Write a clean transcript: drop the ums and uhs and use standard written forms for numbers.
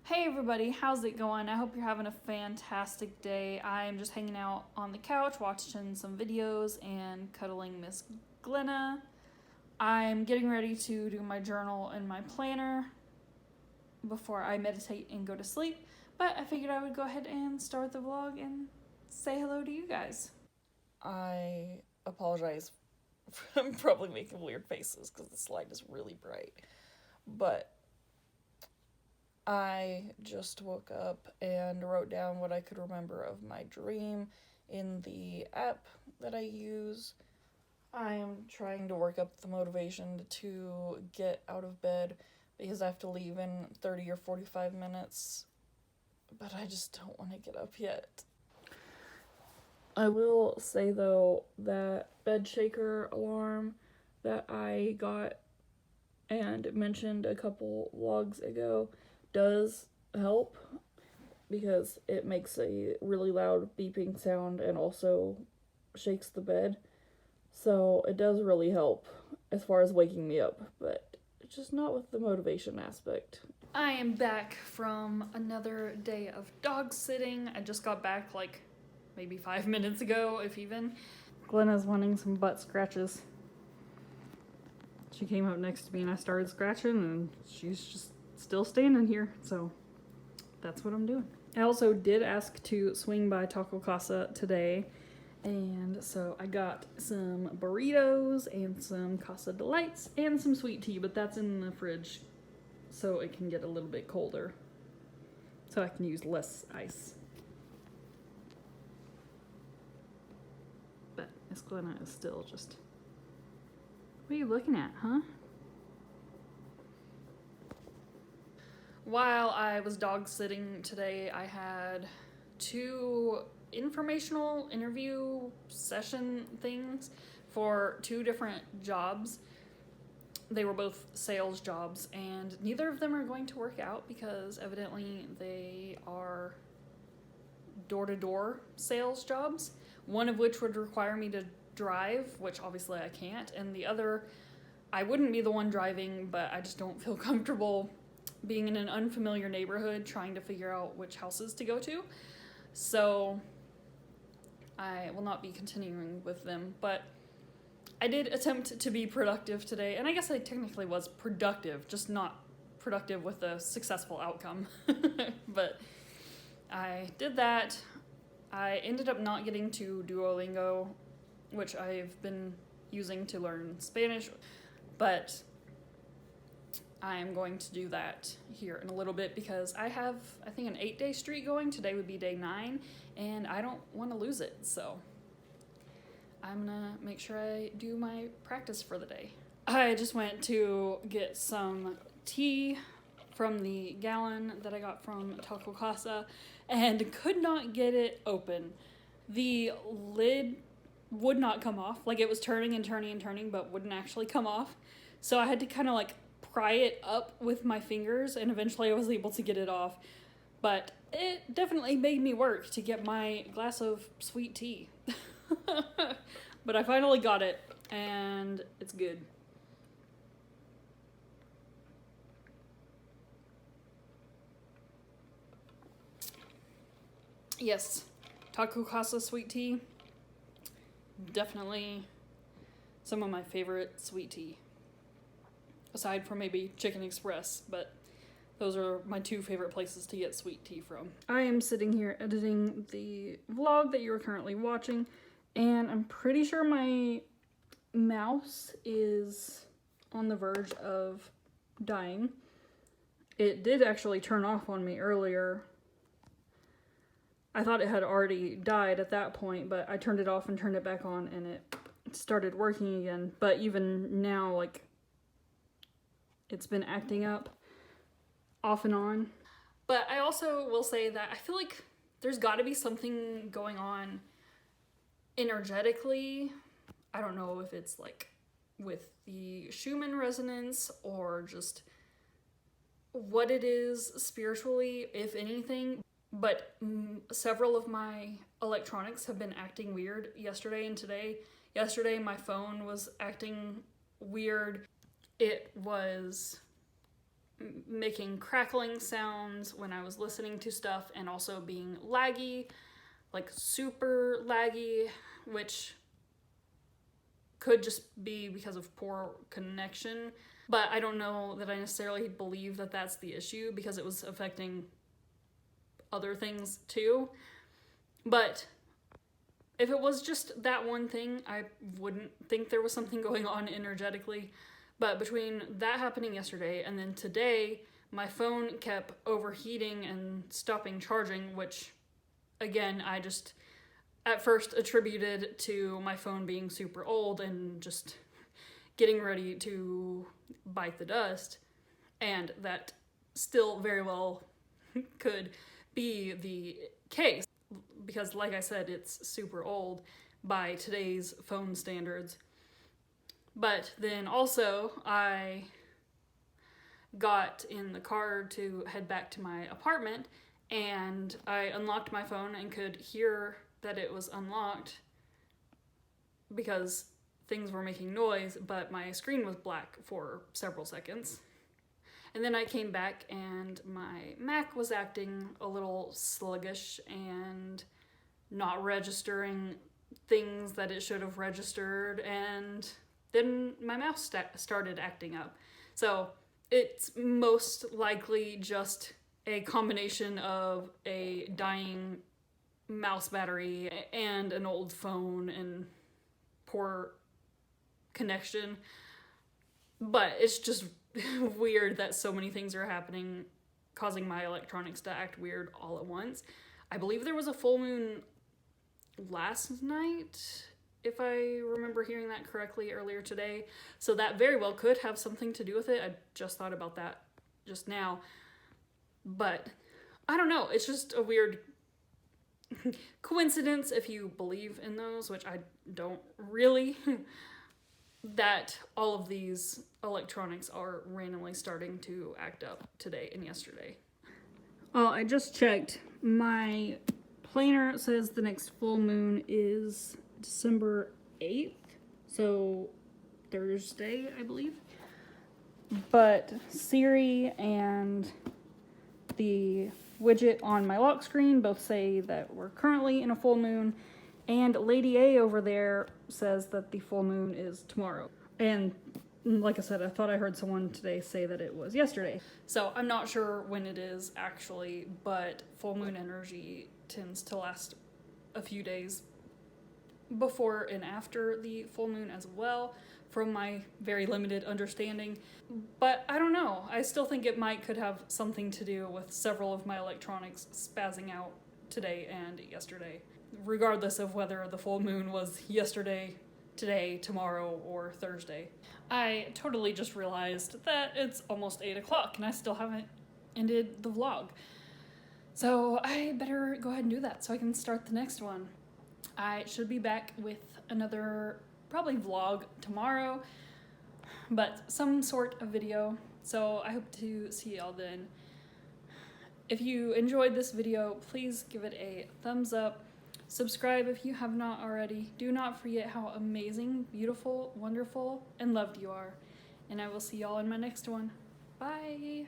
Hey everybody, how's it going? I hope you're having a fantastic day. I'm just hanging out on the couch watching some videos and cuddling Miss Glenna. I'm getting ready to do my journal and my planner before I meditate and go to sleep, but I figured I would go ahead and start the vlog and say hello to you guys. I apologize for probably making weird faces because this light is really bright. But I just woke up and wrote down what I could remember of my dream in the app that I use. I am trying to work up the motivation to get out of bed because I have to leave in 30 or 45 minutes, but I just don't want to get up yet. I will say though that bed shaker alarm that I got and mentioned a couple vlogs ago does help because it makes a really loud beeping sound and also shakes the bed. So it does really help as far as waking me up, but just not with the motivation aspect. I am back from another day of dog sitting. I just got back like maybe 5 minutes ago, if even. Glenna's wanting some butt scratches. She came up next to me and I started scratching and she's just still standing here, so that's what I'm doing. I also did ask to swing by Taco Casa today, and so I got some burritos and some Casa Delights and some sweet tea, but that's in the fridge so it can get a little bit colder, so I can use less ice. But Miss Glenna is still just... What are you looking at, huh? While I was dog sitting today, I had 2 informational interview session things for 2 different jobs. They were both sales jobs, and neither of them are going to work out because evidently they are door-to-door sales jobs, one of which would require me to drive, which obviously I can't, and the other, I wouldn't be the one driving, but I just don't feel comfortable being in an unfamiliar neighborhood trying to figure out which houses to go to. So I will not be continuing with them, but I did attempt to be productive today, and I guess I technically was productive, just not productive with a successful outcome. But I did that. I ended up not getting to Duolingo, which I've been using to learn Spanish, but I'm going to do that here in a little bit because I have, I think, an 8-day streak going. Today would be day 9, and I don't want to lose it, so I'm gonna make sure I do my practice for the day. I just went to get some tea from the gallon that I got from Taco Casa and could not get it open. The lid would not come off. Like, it was turning and turning and turning, but wouldn't actually come off. So I had to kind of like pry it up with my fingers, and eventually I was able to get it off. But it definitely made me work to get my glass of sweet tea. But I finally got it, and it's good. Yes, Taco Casa sweet tea, definitely some of my favorite sweet tea. Aside from maybe Chicken Express, but those are my 2 favorite places to get sweet tea from. I am sitting here editing the vlog that you're currently watching, and I'm pretty sure my mouse is on the verge of dying. It did actually turn off on me earlier. I thought it had already died at that point, but I turned it off and turned it back on and it started working again. But even now, like, it's been acting up off and on. But I also will say that I feel like there's got to be something going on energetically. I don't know if it's like with the Schumann resonance or just what it is spiritually, if anything. But several of my electronics have been acting weird yesterday and today. Yesterday my phone was acting weird. It was making crackling sounds when I was listening to stuff, and also being laggy, like super laggy, which could just be because of poor connection. But I don't know that I necessarily believe that that's the issue, because it was affecting other things too. But if it was just that one thing, I wouldn't think there was something going on energetically. But between that happening yesterday and then today, my phone kept overheating and stopping charging, which, again, I just at first attributed to my phone being super old and just getting ready to bite the dust. And that still very well could be the case, because like I said, it's super old by today's phone standards. But then also I got in the car to head back to my apartment, and I unlocked my phone and could hear that it was unlocked because things were making noise, but my screen was black for several seconds. And then I came back and my Mac was acting a little sluggish and not registering things that it should have registered, and then my mouse started acting up. So it's most likely just a combination of a dying mouse battery and an old phone and poor connection. But it's just weird that so many things are happening, causing my electronics to act weird all at once. I believe there was a full moon last night, if I remember hearing that correctly earlier today. So that very well could have something to do with it. I just thought about that just now. But I don't know. It's just a weird coincidence, if you believe in those, which I don't really, that all of these electronics are randomly starting to act up today and yesterday. Well, I just checked. My planner says the next full moon is December 8th, so Thursday, I believe. But Siri and the widget on my lock screen both say that we're currently in a full moon, and Lady A over there says that the full moon is tomorrow. And like I said, I thought I heard someone today say that it was yesterday. So I'm not sure when it is actually, but full moon energy tends to last a few days before and after the full moon as well, from my very limited understanding. But I don't know. I still think it could have something to do with several of my electronics spazzing out today and yesterday, regardless of whether the full moon was yesterday, today, tomorrow, or Thursday. I totally just realized that it's almost 8 o'clock and I still haven't ended the vlog. So I better go ahead and do that so I can start the next one. I should be back with another probably vlog tomorrow, but some sort of video. So I hope to see y'all then. If you enjoyed this video, please give it a thumbs up. Subscribe if you have not already. Do not forget how amazing, beautiful, wonderful, and loved you are. And I will see y'all in my next one. Bye!